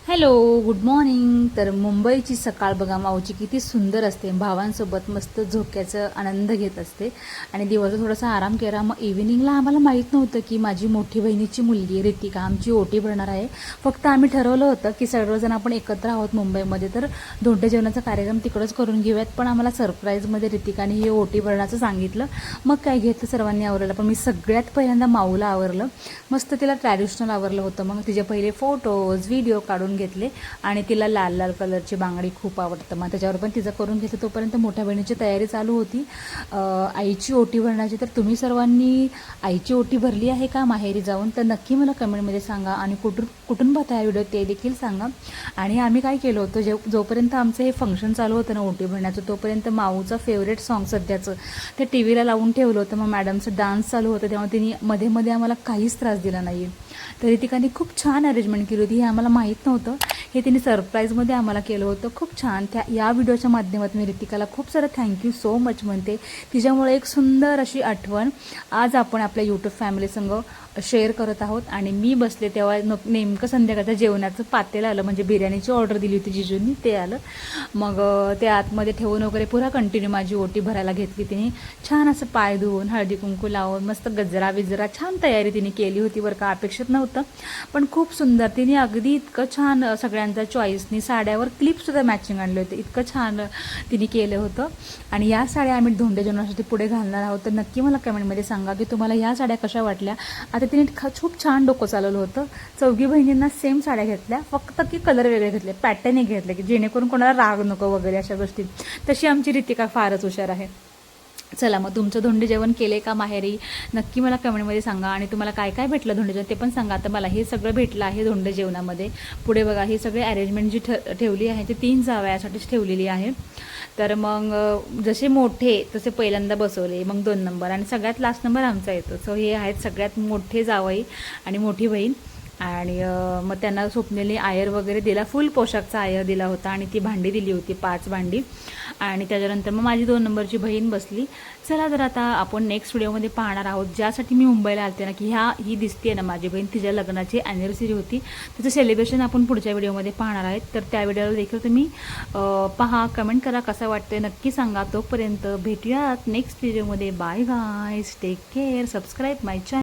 Hello, good morning. तर मुंबईची सकाळ बघा माऊची किती सुंदर असते. भावांसोबत मस्त झोक्याचा आनंद घेत असते आणि दिवसभर थोडासा आराम केला. मग इव्हिनिंगला आम्हाला माहीत नव्हतं की माझी मोठी बहिणीची मुलगी रितिका आमची ओटी भरणार आहे. फक्त आम्ही ठरवलं होतं की सर्वजण आपण एकत्र आहोत मुंबईमध्ये, तर धोंडे जेवणाचा कार्यक्रम तिकडंच करून घेऊयात. पण आम्हाला सरप्राईजमध्ये रितिकाने हे ओटी भरण्याचं सांगितलं. मग काय घेतलं, सर्वांनी आवरलं. पण मी सगळ्यात पहिल्यांदा माऊला आवरलं. मस्त तिला ट्रॅडिशनल आवरलं होतं. मग तिचे पहिले फोटोज व्हिडिओ काढून घेतले आणि तिला लाल लाल कलरची बांगडी खूप आवडतं. मग त्याच्यावर पण तिचं करून घेतलं. तोपर्यंत मोठ्या बहिणीची तयारी चालू होती आईची ओटी भरण्याची. तर तुम्ही सर्वांनी आईची ओटी भरली आहे का माहेरी जाऊन, तर नक्की मला कमेंटमध्ये सांगा आणि कुठून पाहता व्हिडिओ ते देखील सांगा. आणि आम्ही काय केलं होतं, जोपर्यंत आमचं हे फंक्शन चालू होतं ना ओटी भरण्याचं, तोपर्यंत माऊचं फेवरेट सॉन्ग सध्याचं ते टी व्हीला लावून ठेवलं होतं. मग मॅडमचं डान्स चालू होतं, तेव्हा तिने मध्ये मध्ये आम्हाला काहीच त्रास दिला नाही. तर रितिकाने खूप छान अरेंजमेंट केली होती. हे आम्हाला माहीत नव्हतं. हे तिने सरप्राईजमध्ये आम्हाला केलं होतं. खूप छान. या व्हिडिओच्या माध्यमातून मी रितिकाला खूप सारं थँक्यू सो मच म्हणते. तिच्यामुळे एक सुंदर अशी आठवण आज आपण आपल्या यूट्यूब फॅमिलीसंग शेअर करत आहोत. आणि मी बसले तेव्हा नेमकं संध्याकाळचं जेवणाचं पातेलं आलं, म्हणजे बिर्याणीची ऑर्डर दिली होती जिजूंनी, ते आलं. मग ते आतमध्ये ठेवून वगैरे पुरा कंटिन्यू माझी ओटी भरायला घेतली तिने. छान असं पाय धुवून हळदी कुंकू लावून मस्त गजरा बिजरा छान तयारी तिने केली होती बरं का. अपेक्षित नव्हतं पण खूप सुंदर. तिने अगदी इतकं छान सगळ्यांच्या चॉईसनी साड्यावर क्लिपसुद्धा मॅचिंग आणले होते. इतकं छान तिने केलं होतं. आणि या साड्या आम्ही धोंडे जेवणासाठी पुढे घालणार आहोत. तर नक्की मला कमेंटमध्ये सांगा की तुम्हाला ह्या साड्या कशा वाटल्या. आता तिने खूप छान डोकं चालवलं होतं. चौघी बहिणींना सेम साड्या घेतल्या, फक्त की कलर वेगळे घेतले, पॅटर्न एक घेतले की जेणेकरून कोणाला राग नको वगैरे अशा गोष्टी. तशी आमची रितिका फारच हुशार आहे. चला मग तुमचं धोंडे जेवण केले का माहेरी, नक्की मला कमेंटमध्ये सांगा. आणि तुम्हाला काय काय भेटलं धोंडे जेवण ते पण सांगा. आता मला हे सगळं भेटलं आहे धोंडे जेवणामध्ये. पुढे बघा ही सगळी अरेंजमेंट जी ठेवली आहे ती 3 जावयासाठीच ठेवलेली आहे. तर मग जसे मोठे तसे पहिल्यांदा बसवले, मग 2 नंबर आणि सगळ्यात लास्ट नंबर आमचा येतो. सो हे आहेत सगळ्यात मोठे जावई आणि मोठी बहीण. आणि मग त्यांना स्वप्नेली आयर वगैरे दिला, फुल पोशाखचा आयर दिला होता आणि ती भांडी दिली होती 5 भांडी. आणि त्याच्यानंतर मग माझी 2 नंबरची बहीण बसली. चला तर आता आपण नेक्स्ट व्हिडिओमध्ये पाहणार आहोत, ज्यासाठी मी मुंबईला आलते ना, की ही दिसते ना माझी बहीण, तिच्या लग्नाची ॲनिव्हर्सरी होती. त्याचं सेलिब्रेशन आपण पुढच्या व्हिडिओमध्ये पाहणार आहेत. तर त्या व्हिडिओला देखील तुम्ही पहा, कमेंट करा कसं वाटतंय नक्की सांगा. तोपर्यंत भेटूयात नेक्स्ट व्हिडिओमध्ये. Bye guys, take care, subscribe my channel.